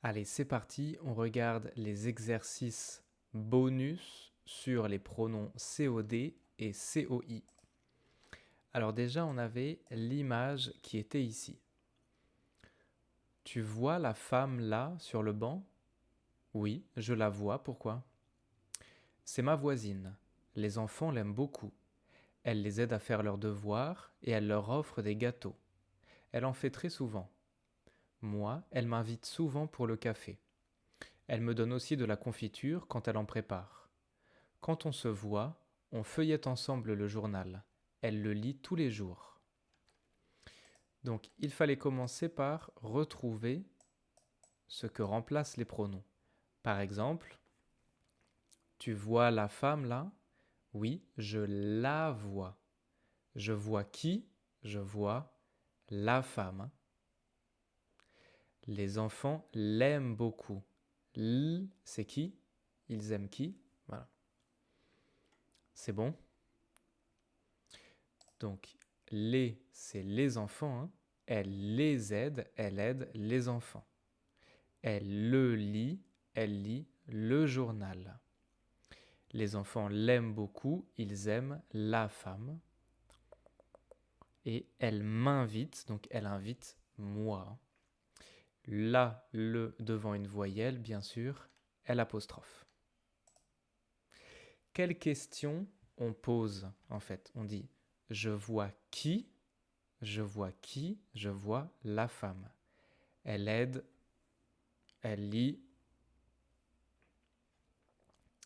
Allez, c'est parti, on regarde les exercices bonus sur les pronoms COD et COI. Alors déjà, on avait l'image qui était ici. Tu vois la femme là sur le banc? Oui, je la vois, pourquoi? C'est ma voisine. Les enfants l'aiment beaucoup. Elle les aide à faire leurs devoirs et elle leur offre des gâteaux. Elle en fait très souvent. Moi, elle m'invite souvent pour le café. Elle me donne aussi de la confiture quand elle en prépare. Quand on se voit, on feuillette ensemble le journal. Elle le lit tous les jours. Donc, il fallait commencer par retrouver ce que remplacent les pronoms. Par exemple, tu vois la femme là? Oui, je la vois. Je vois qui? Je vois la femme. Les enfants l'aiment beaucoup. L, c'est qui? Ils aiment qui? Voilà. C'est bon? Donc, les, c'est les enfants. Hein. Elle les aide, elle aide les enfants. Elle elle lit le journal. Les enfants l'aiment beaucoup, ils aiment la femme. Et elle m'invite, donc elle invite moi. Là, le devant une voyelle, bien sûr, L apostrophe. Quelle question on pose en fait? On dit je vois qui? Je vois qui? Je vois la femme. Elle aide, elle lit.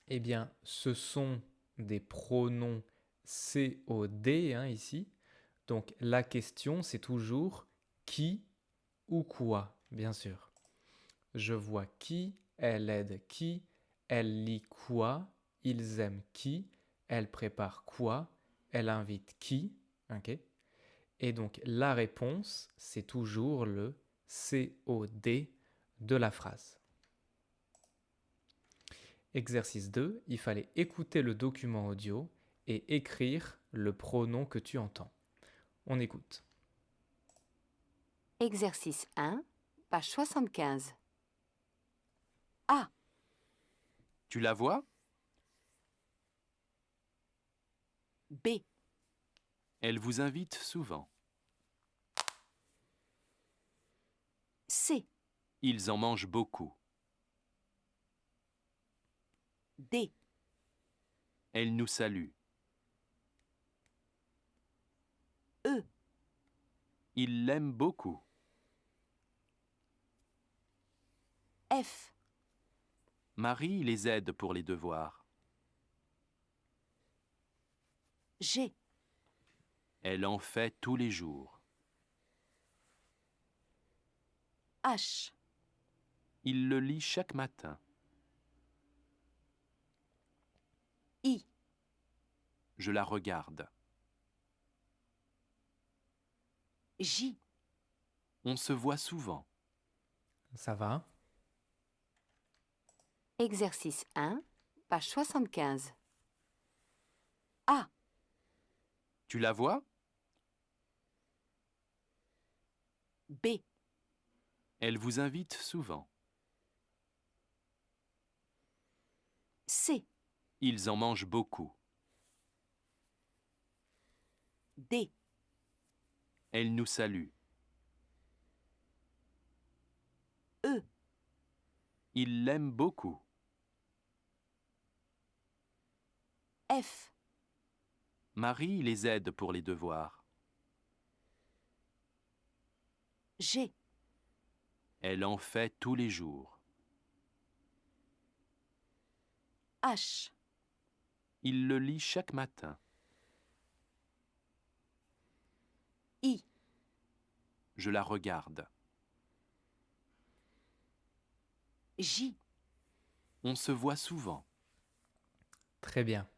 Eh bien, ce sont des pronoms COD hein, ici. Donc la question, c'est toujours qui ou quoi, bien sûr. Je vois qui, elle aide qui, elle lit quoi, ils aiment qui, elle prépare quoi, elle invite qui, ok? Et donc la réponse, c'est toujours le COD de la phrase. Exercice 2, il fallait écouter le document audio et écrire le pronom que tu entends. On écoute. Exercice 1, page 75. A, Tu la vois? B, Elle vous invite souvent. C, Ils en mangent beaucoup. D, Elle nous salue. E, Ils l'aiment beaucoup. F, Marie les aide pour les devoirs. G, Elle en fait tous les jours. H, Il le lit chaque matin. I, Je la regarde. J, On se voit souvent. Ça va? Exercice 1, page 75. A, Tu la vois? B, Elle vous invite souvent. C, Ils en mangent beaucoup. D, Elle nous salue. E, Ils l'aiment beaucoup. F, Marie les aide pour les devoirs. G, Elle en fait tous les jours. H, Il le lit chaque matin. I, Je la regarde. J, On se voit souvent. Très bien.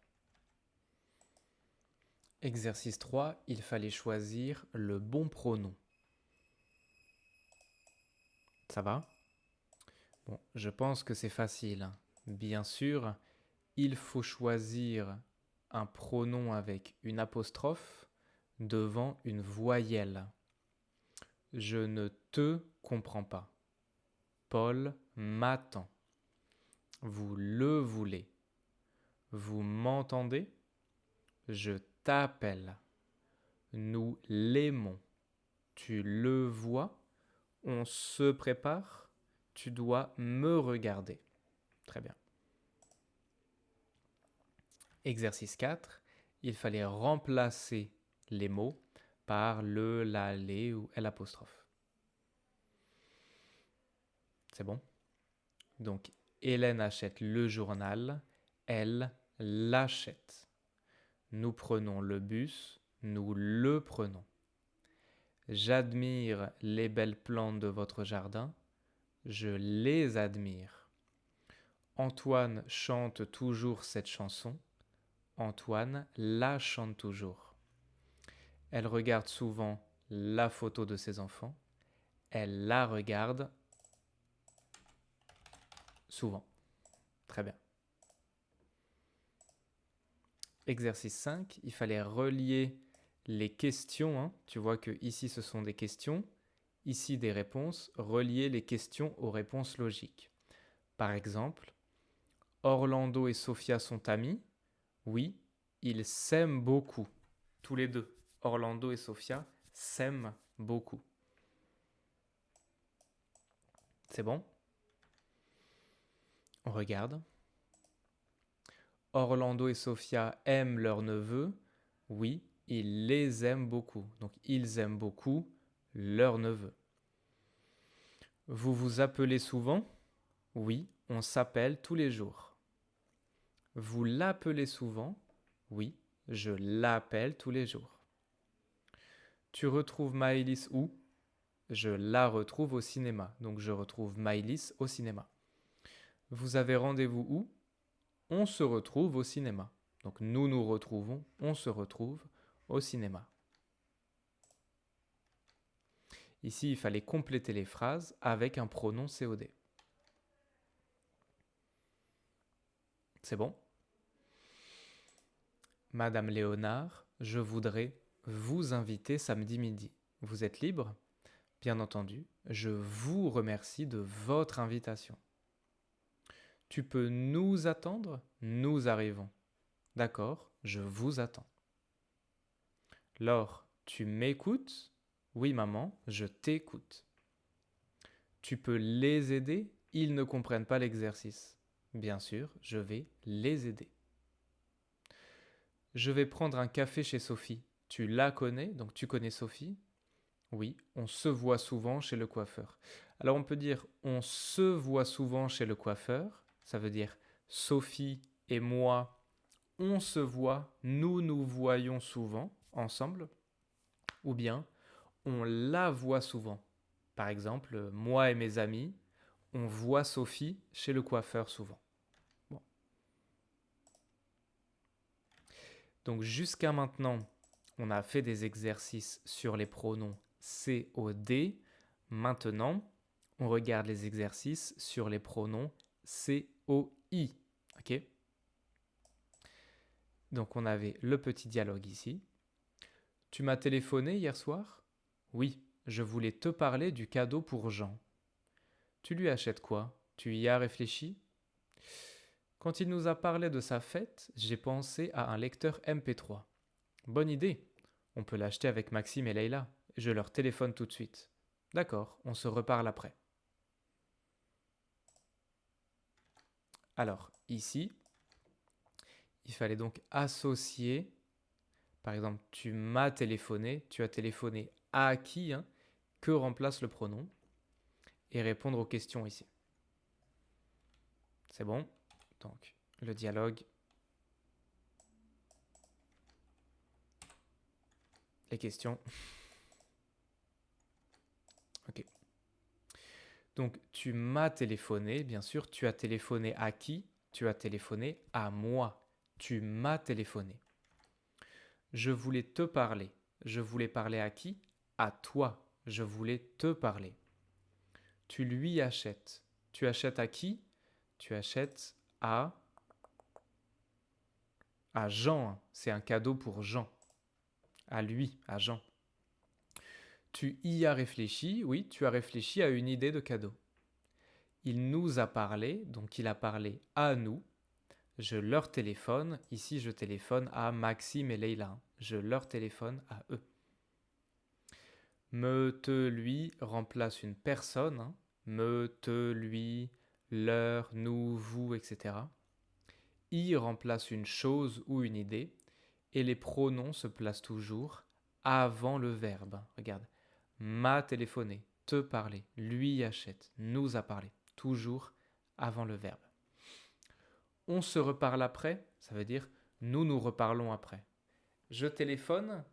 Exercice 3, il fallait choisir le bon pronom. Ça va? Bon, je pense que c'est facile. Hein. Bien sûr, il faut choisir un pronom avec une apostrophe devant une voyelle. Je ne te comprends pas. Paul m'attend. Vous le voulez. Vous m'entendez? Je t'appelle. Nous l'aimons. Tu le vois? On se prépare? Tu dois me regarder. Très bien. Exercice 4. Il fallait remplacer les mots par le, la, les ou l'apostrophe. C'est bon? Donc, Hélène achète le journal, elle l'achète. Nous prenons le bus, nous le prenons. J'admire les belles plantes de votre jardin, je les admire. Antoine chante toujours cette chanson, Antoine la chante toujours. Elle regarde souvent la photo de ses enfants, elle la regarde souvent. Très bien. Exercice 5, il fallait relier les questions. Hein. Tu vois que ici ce sont des questions, ici des réponses. Relier les questions aux réponses logiques. Par exemple, Orlando et Sophia sont amis. Oui, ils s'aiment beaucoup. Tous les deux, Orlando et Sophia s'aiment beaucoup. C'est bon? On regarde. Orlando et Sophia aiment leur neveu. Oui, ils les aiment beaucoup. Donc, ils aiment beaucoup leur neveu. Vous vous appelez souvent? Oui, on s'appelle tous les jours. Vous l'appelez souvent? Oui, je l'appelle tous les jours. Tu retrouves Maëlys où? Je la retrouve au cinéma. Donc, je retrouve Maëlys au cinéma. Vous avez rendez-vous où? On se retrouve au cinéma. Donc, nous nous retrouvons, on se retrouve au cinéma. Ici, il fallait compléter les phrases avec un pronom COD. C'est bon? Madame Léonard, je voudrais vous inviter samedi midi. Vous êtes libre? Bien entendu, je vous remercie de votre invitation. Tu peux nous attendre? Nous arrivons. D'accord, je vous attends. Laure, tu m'écoutes? Oui, maman, je t'écoute. Tu peux les aider? Ils ne comprennent pas l'exercice. Bien sûr, je vais les aider. Je vais prendre un café chez Sophie. Tu la connais, donc tu connais Sophie? Oui, on se voit souvent chez le coiffeur. Alors on peut dire on se voit souvent chez le coiffeur. Ça veut dire Sophie et moi, on se voit, nous nous voyons souvent ensemble. Ou bien on la voit souvent. Par exemple, moi et mes amis, on voit Sophie chez le coiffeur souvent. Bon. Donc jusqu'à maintenant, on a fait des exercices sur les pronoms COD. Maintenant, on regarde les exercices sur les pronoms COI. Ok? Donc on avait le petit dialogue ici. Tu m'as téléphoné hier soir? Oui, je voulais te parler du cadeau pour Jean. Tu lui achètes quoi? Tu y as réfléchi? Quand il nous a parlé de sa fête, j'ai pensé à un lecteur MP3. Bonne idée. On peut l'acheter avec Maxime et Leïla. Je leur téléphone tout de suite. D'accord, on se reparle après. Alors, ici, il fallait donc associer, par exemple, tu m'as téléphoné, tu as téléphoné à qui, hein, que remplace le pronom, et répondre aux questions ici. C'est bon? Donc, le dialogue. Les questions. Ok. Donc, tu m'as téléphoné, bien sûr. Tu as téléphoné à qui? Tu as téléphoné à moi. Tu m'as téléphoné. Je voulais te parler. Je voulais parler à qui? À toi. Je voulais te parler. Tu lui achètes. Tu achètes à qui? Tu achètes à Jean. C'est un cadeau pour Jean. À lui, à Jean. Tu y as réfléchi? Oui, tu as réfléchi à une idée de cadeau. Il nous a parlé, donc il a parlé à nous. Je leur téléphone. Ici, je téléphone à Maxime et Leïla. Je leur téléphone à eux. Me, te, lui remplace une personne. Hein. Me, te, lui, leur, nous, vous, etc. I remplace une chose ou une idée. Et les pronoms se placent toujours avant le verbe. Regarde. M'a téléphoné, te parler, lui achète, nous a parlé. Toujours avant le verbe. On se reparle après, ça veut dire nous nous reparlons après. Je téléphone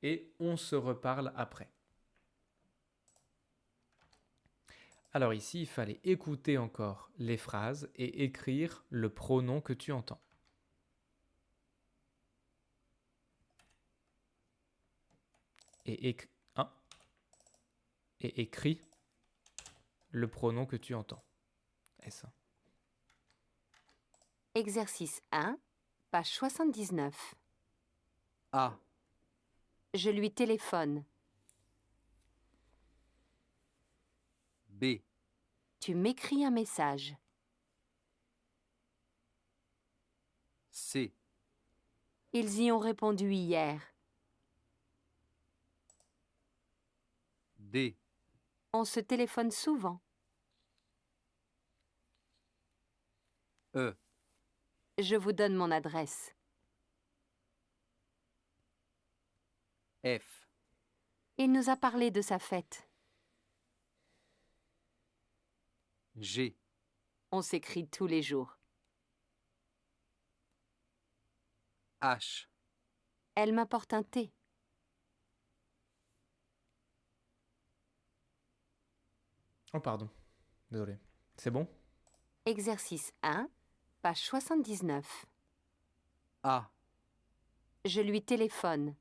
et on se reparle après. Alors ici, il fallait écouter encore les phrases et écrire le pronom que tu entends. Et écris le pronom que tu entends. S1. Exercice 1, page 79. A. Je lui téléphone. B. Tu m'écris un message. C. Ils y ont répondu hier. D. On se téléphone souvent. E. Je vous donne mon adresse. F. Il nous a parlé de sa fête. G. On s'écrit tous les jours. H. Elle m'apporte un thé. Oh pardon, désolé. C'est bon? Exercice 1, page 79. A. Je lui téléphone.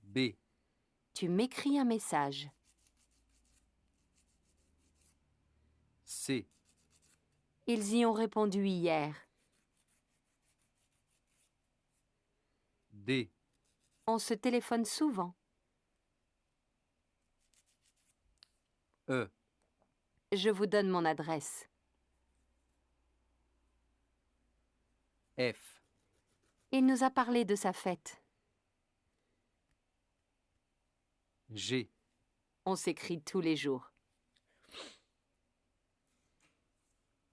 B. Tu m'écris un message. C. Ils y ont répondu hier. D. On se téléphone souvent. E. Je vous donne mon adresse. F. Il nous a parlé de sa fête. G. On s'écrit tous les jours.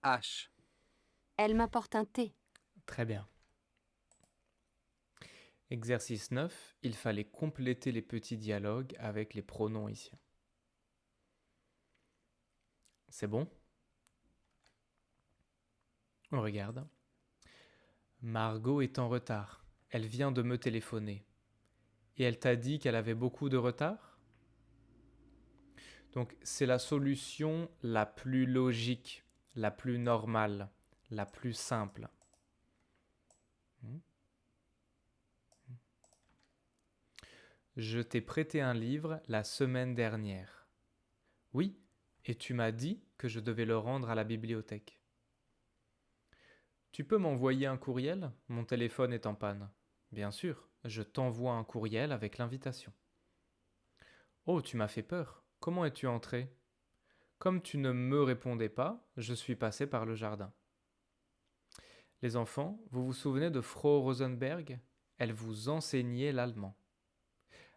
H. Elle m'apporte un thé. Très bien. Exercice 9, il fallait compléter les petits dialogues avec les pronoms ici. C'est bon? On regarde. Margot est en retard. Elle vient de me téléphoner. Et elle t'a dit qu'elle avait beaucoup de retard? Donc c'est la solution la plus logique, la plus normale, la plus simple. Je t'ai prêté un livre la semaine dernière. Oui, et tu m'as dit que je devais le rendre à la bibliothèque. Tu peux m'envoyer un courriel? Mon téléphone est en panne. Bien sûr, je t'envoie un courriel avec l'invitation. Oh, tu m'as fait peur. Comment es-tu entré? Comme tu ne me répondais pas, je suis passé par le jardin. Les enfants, vous vous souvenez de Frau Rosenberg? Elle vous enseignait l'allemand.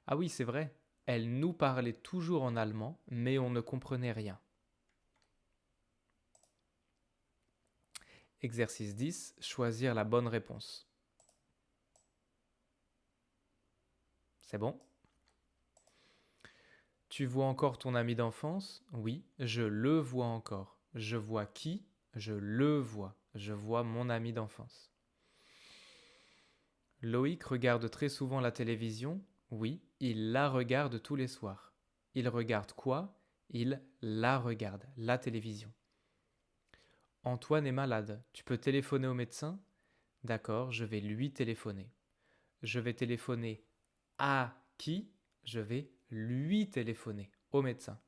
Ah oui, c'est vrai, elle nous parlait toujours en allemand, mais on ne comprenait rien. Exercice 10, choisir la bonne réponse. C'est bon? Tu vois encore ton ami d'enfance? Oui, je le vois encore. Je vois qui? Je le vois. Je vois mon ami d'enfance. Loïc regarde très souvent la télévision? Oui, il la regarde tous les soirs. Il regarde quoi? Il la regarde, la télévision. Antoine est malade. Tu peux téléphoner au médecin? D'accord, je vais lui téléphoner. Je vais téléphoner à qui? Je vais lui téléphoner, au médecin.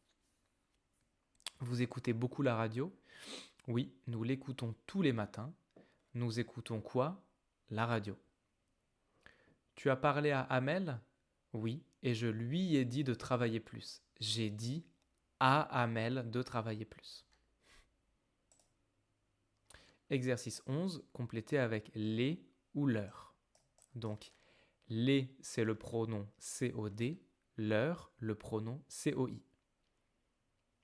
Vous écoutez beaucoup la radio? Oui, nous l'écoutons tous les matins. Nous écoutons quoi? La radio. Tu as parlé à Amel? Oui, et je lui ai dit de travailler plus. J'ai dit à Amel de travailler plus. Exercice 11, complété avec les ou leur. Donc, les, c'est le pronom COD, leur, le pronom COI.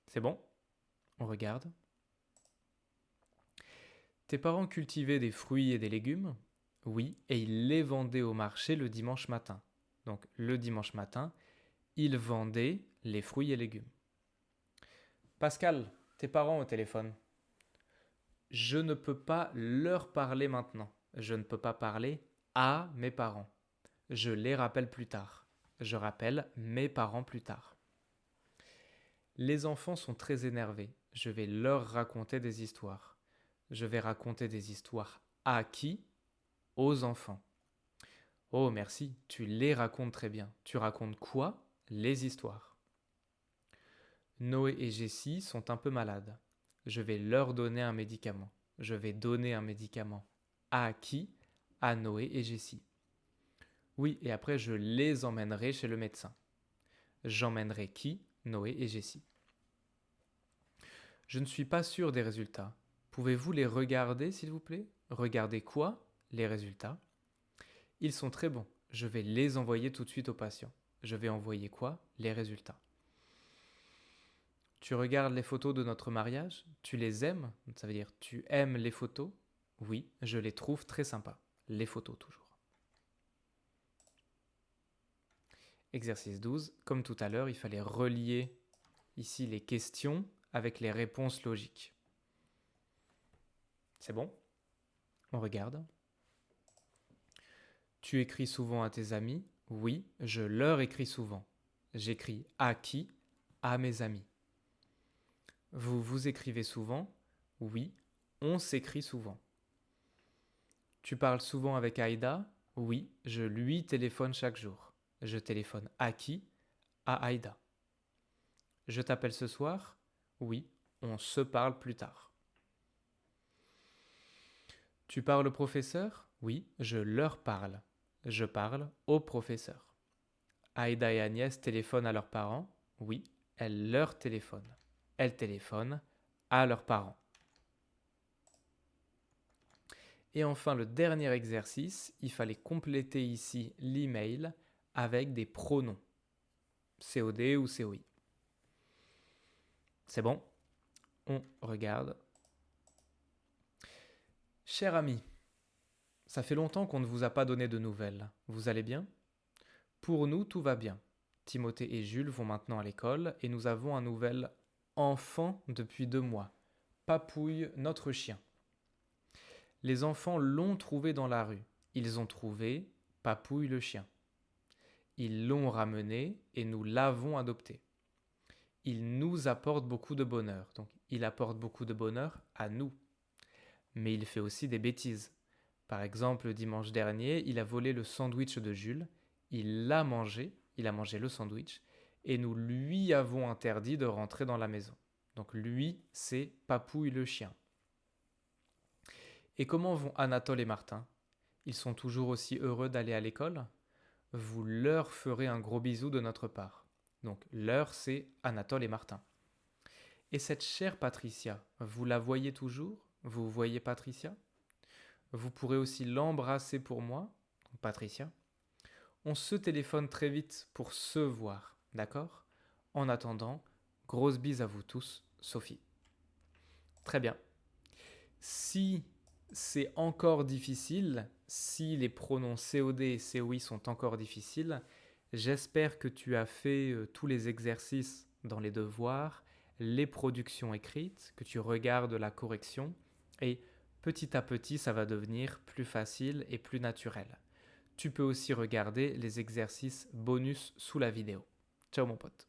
C'est bon? On regarde. Tes parents cultivaient des fruits et des légumes? Oui, et ils les vendaient au marché le dimanche matin. Donc, le dimanche matin, ils vendaient les fruits et légumes. Pascal, tes parents au téléphone. Je ne peux pas leur parler maintenant. Je ne peux pas parler à mes parents. Je les rappelle plus tard. Je rappelle mes parents plus tard. Les enfants sont très énervés. Je vais leur raconter des histoires. Je vais raconter des histoires à qui? Aux enfants. Oh merci, tu les racontes très bien. Tu racontes quoi? Les histoires. Noé et Jessie sont un peu malades. Je vais leur donner un médicament. Je vais donner un médicament. À qui? À Noé et Jessie. Oui, et après je les emmènerai chez le médecin. J'emmènerai qui? Noé et Jessie. Je ne suis pas sûr des résultats. Pouvez-vous les regarder, s'il vous plaît? Regardez quoi? Les résultats. Ils sont très bons. Je vais les envoyer tout de suite au patient. Je vais envoyer quoi? Les résultats. Tu regardes les photos de notre mariage? Tu les aimes? Ça veut dire tu aimes les photos? Oui, je les trouve très sympas. Les photos toujours. Exercice 12. Comme tout à l'heure, il fallait relier ici les questions avec les réponses logiques. C'est bon? On regarde. Tu écris souvent à tes amis? Oui, je leur écris souvent. J'écris à qui? À mes amis. Vous vous écrivez souvent? Oui, on s'écrit souvent. Tu parles souvent avec Aïda? Oui, je lui téléphone chaque jour. Je téléphone à qui? À Aïda. Je t'appelle ce soir? Oui, on se parle plus tard. Tu parles au professeur? Oui, je leur parle. Je parle au professeur. Aïda et Agnès téléphonent à leurs parents? Oui, elles leur téléphonent. Elles téléphonent à leurs parents. Et enfin, le dernier exercice, il fallait compléter ici l'email avec des pronoms. COD ou COI. C'est bon? On regarde. Cher ami, ça fait longtemps qu'on ne vous a pas donné de nouvelles. Vous allez bien? Pour nous, tout va bien. Timothée et Jules vont maintenant à l'école et nous avons un nouvel enfant depuis 2 mois. Papouille, notre chien. Les enfants l'ont trouvé dans la rue. Ils ont trouvé Papouille le chien. Ils l'ont ramené et nous l'avons adopté. Il nous apporte beaucoup de bonheur. Donc, il apporte beaucoup de bonheur à nous. Mais il fait aussi des bêtises. Par exemple, le dimanche dernier, il a volé le sandwich de Jules. Il a mangé le sandwich, et nous lui avons interdit de rentrer dans la maison. Donc lui, c'est Papouille le chien. Et comment vont Anatole et Martin? Ils sont toujours aussi heureux d'aller à l'école? Vous leur ferez un gros bisou de notre part. Donc leur, c'est Anatole et Martin. Et cette chère Patricia, vous la voyez toujours? Vous voyez Patricia? Vous pourrez aussi l'embrasser pour moi, Patricia. On se téléphone très vite pour se voir, d'accord? En attendant, grosse bise à vous tous, Sophie. Très bien. Si c'est encore difficile, si les pronoms COD et COI sont encore difficiles, j'espère que tu as fait tous les exercices dans les devoirs, les productions écrites, que tu regardes la correction, et petit à petit, ça va devenir plus facile et plus naturel. Tu peux aussi regarder les exercices bonus sous la vidéo. Ciao mon pote.